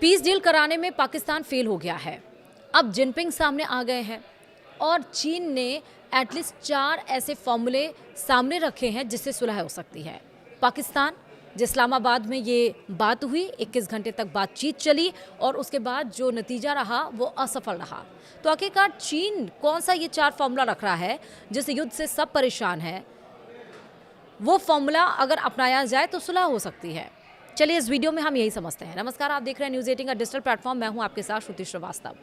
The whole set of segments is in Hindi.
पीस डील कराने में पाकिस्तान फेल हो गया है। अब जिनपिंग सामने आ गए हैं और चीन ने एटलीस्ट 4 ऐसे फॉर्मूले सामने रखे हैं जिससे सुलह हो सकती है। पाकिस्तान, इस्लामाबाद में ये बात हुई, 21 घंटे तक बातचीत चली और उसके बाद जो नतीजा रहा वो असफल रहा। तो आखिरकार चीन कौन सा ये 4 फॉर्मूला रख रहा है जिस युद्ध से सब परेशान हैं, वो फॉर्मूला अगर अपनाया जाए तो सुलह हो सकती है। चलिए इस वीडियो में हम यही समझते हैं। नमस्कार, आप देख रहे हैं न्यूज़ 18 का डिजिटल प्लेटफॉर्म। मैं हूं आपके साथ श्रुति श्रीवास्तव।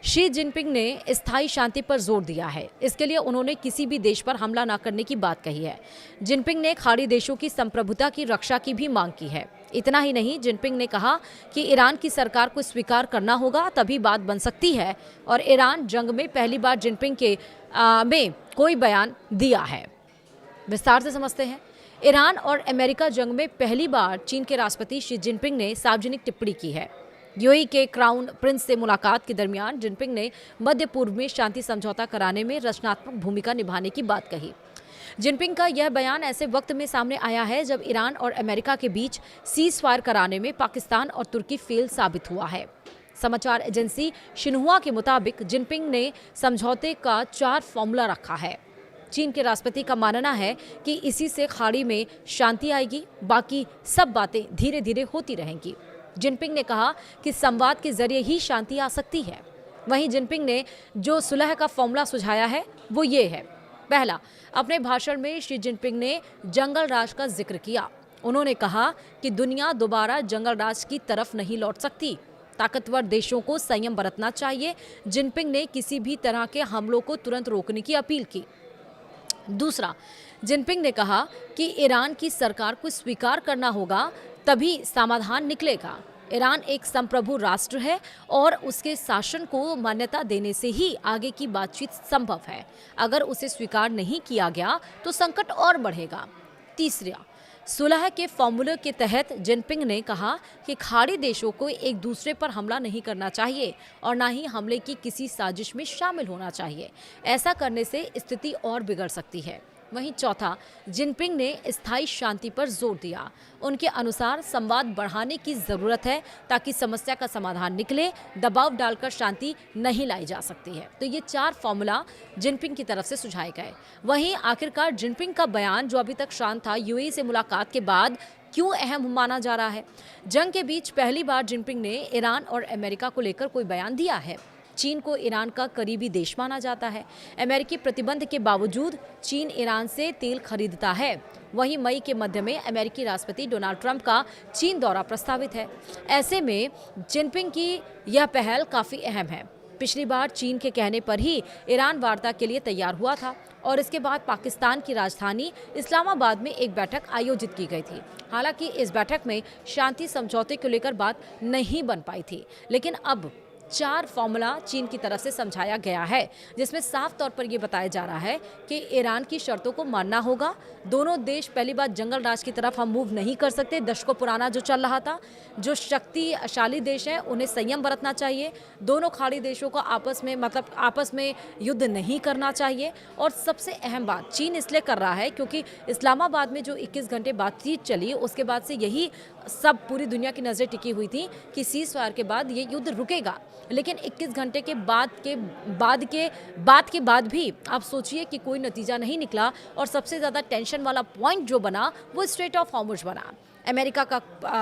शी जिनपिंग ने स्थायी शांति पर जोर दिया है। इसके लिए उन्होंने किसी भी देश पर हमला न करने की बात कही है। जिनपिंग ने खाड़ी देशों की संप्रभुता की रक्षा की भी मांग की है। इतना ही नहीं, जिनपिंग ने कहा कि ईरान की सरकार को स्वीकार करना होगा, तभी बात बन सकती है। और ईरान जंग में पहली बार जिनपिंग के में कोई बयान दिया है। विस्तार से समझते हैं। ईरान और अमेरिका जंग में पहली बार चीन के राष्ट्रपति शी जिनपिंग ने सार्वजनिक टिप्पणी की है। यूएई के क्राउन प्रिंस से मुलाकात के दरमियान जिनपिंग ने मध्य पूर्व में शांति समझौता कराने में रचनात्मक भूमिका निभाने की बात कही। जिनपिंग का यह बयान ऐसे वक्त में सामने आया है जब ईरान और अमेरिका के बीच सीज फायर कराने में पाकिस्तान और तुर्की फेल साबित हुआ है। समाचार एजेंसी शिन्हुआ के मुताबिक जिनपिंग ने समझौते का 4 फॉर्मूला रखा है। चीन के राष्ट्रपति का मानना है कि इसी से खाड़ी में शांति आएगी, बाकी सब बातें धीरे धीरे होती रहेंगी। जिनपिंग ने कहा कि संवाद के जरिए ही शांति आ सकती है। वहीं जिनपिंग ने जो सुलह का फॉर्मूला सुझाया है वो ये है। पहला, अपने भाषण में शी जिनपिंग ने जंगल राज का जिक्र किया। उन्होंने कहा कि दुनिया दोबारा जंगल राज की तरफ नहीं लौट सकती। ताकतवर देशों को संयम बरतना चाहिए। जिनपिंग ने किसी भी तरह के हमलों को तुरंत रोकने की अपील की। दूसरा, जिनपिंग ने कहा कि ईरान की सरकार को स्वीकार करना होगा, तभी समाधान निकलेगा। ईरान एक संप्रभु राष्ट्र है और उसके शासन को मान्यता देने से ही आगे की बातचीत संभव है। अगर उसे स्वीकार नहीं किया गया तो संकट और बढ़ेगा। तीसरा, सुलह के फॉर्मूले के तहत जिनपिंग ने कहा कि खाड़ी देशों को एक दूसरे पर हमला नहीं करना चाहिए और न ही हमले की किसी साजिश में शामिल होना चाहिए। ऐसा करने से स्थिति और बिगड़ सकती है। वहीं चौथा, जिनपिंग ने स्थायी शांति पर जोर दिया। उनके अनुसार संवाद बढ़ाने की जरूरत है ताकि समस्या का समाधान निकले। दबाव डालकर शांति नहीं लाई जा सकती है। तो ये 4 फॉर्मूला जिनपिंग की तरफ से सुझाए गए। वहीं आखिरकार जिनपिंग का बयान जो अभी तक शांत था, यूएई से मुलाकात के बाद क्यों अहम माना जा रहा है? जंग के बीच पहली बार जिनपिंग ने ईरान और अमेरिका को लेकर कोई बयान दिया है। चीन को ईरान का करीबी देश माना जाता है। अमेरिकी प्रतिबंध के बावजूद चीन ईरान से तेल खरीदता है। वहीं मई के मध्य में अमेरिकी राष्ट्रपति डोनाल्ड ट्रंप का चीन दौरा प्रस्तावित है। ऐसे में जिनपिंग की यह पहल काफ़ी अहम है। पिछली बार चीन के कहने पर ही ईरान वार्ता के लिए तैयार हुआ था और इसके बाद पाकिस्तान की राजधानी इस्लामाबाद में एक बैठक आयोजित की गई थी। हालांकि इस बैठक में शांति समझौते को लेकर बात नहीं बन पाई थी, लेकिन अब 4 फॉर्मूला चीन की तरफ से समझाया गया है, जिसमें साफ तौर पर यह बताया जा रहा है कि ईरान की शर्तों को मानना होगा। दोनों देश पहली बार जंगल राज की तरफ हम मूव नहीं कर सकते। दशकों पुराना जो चल रहा था, जो शक्तिशाली देश है उन्हें संयम बरतना चाहिए। दोनों खाड़ी देशों को आपस में युद्ध नहीं करना चाहिए। और सबसे अहम बात चीन इसलिए कर रहा है क्योंकि इस्लामाबाद में जो 21 घंटे बातचीत चली, उसके बाद से यही सब पूरी दुनिया की नज़रें टिकी हुई थी कि सीज फायर के बाद ये युद्ध रुकेगा। लेकिन 21 घंटे के बाद भी आप सोचिए कि कोई नतीजा नहीं निकला और सबसे ज़्यादा टेंशन वाला पॉइंट जो बना वो स्ट्रेट ऑफ हॉर्मुज़ बना। अमेरिका का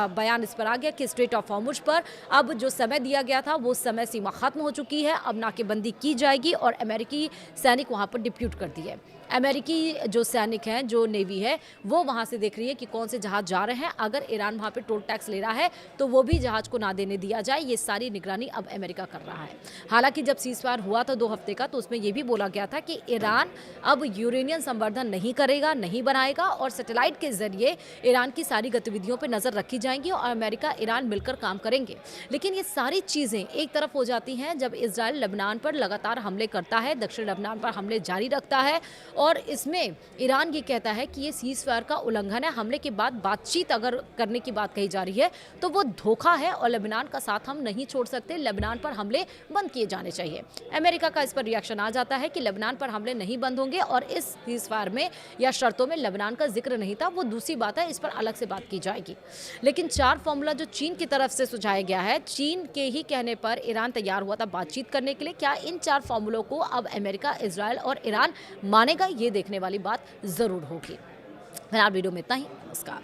बयान इस पर आ गया कि स्ट्रेट ऑफ हॉर्मुज़ पर अब जो समय दिया गया था वो समय सीमा खत्म हो चुकी है। अब नाकेबंदी की जाएगी और अमेरिकी सैनिक वहाँ पर डिप्यूट कर दिए। अमेरिकी जो सैनिक हैं, जो नेवी है, वो वहाँ से देख रही है कि कौन से जहाज़ जा रहे हैं। अगर ईरान वहाँ पे टोल टैक्स ले रहा है तो वो भी जहाज़ को ना देने दिया जाए। ये सारी निगरानी अब अमेरिका कर रहा है। हालांकि जब सीज फायर हुआ था 2 हफ्ते का, तो उसमें ये भी बोला गया था कि ईरान अब यूरेनियम संवर्धन नहीं करेगा, नहीं बनाएगा और सैटेलाइट के जरिए ईरान की सारी गतिविधियों पर नज़र रखी जाएंगी और अमेरिका ईरान मिलकर काम करेंगे। लेकिन ये सारी चीज़ें एक तरफ हो जाती हैं जब इजराइल लेबनान पर लगातार हमले करता है, दक्षिण लेबनान पर हमले जारी रखता है और इसमें ईरान ये कहता है कि ये सीज़ फायर का उल्लंघन है। हमले के बाद बातचीत अगर करने की बात कही जा रही है तो वो धोखा है और लेबनान का साथ हम नहीं छोड़ सकते। लेबनान पर हमले बंद किए जाने चाहिए। अमेरिका का इस पर रिएक्शन आ जाता है कि लेबनान पर हमले नहीं बंद होंगे और इस सीज़ फायर में या शर्तों में लेबनान का जिक्र नहीं था। वो दूसरी बात है, इस पर अलग से बात की जाएगी। लेकिन 4 फॉर्मूला जो चीन की तरफ से सुझाया गया है, चीन के ही कहने पर ईरान तैयार हुआ था बातचीत करने के लिए। क्या इन 4 फॉर्मूलों को अब अमेरिका, इजरायल और ईरान मानेगा, ये देखने वाली बात जरूर होगी। फिलहाल वीडियो में इतना ही। नमस्कार।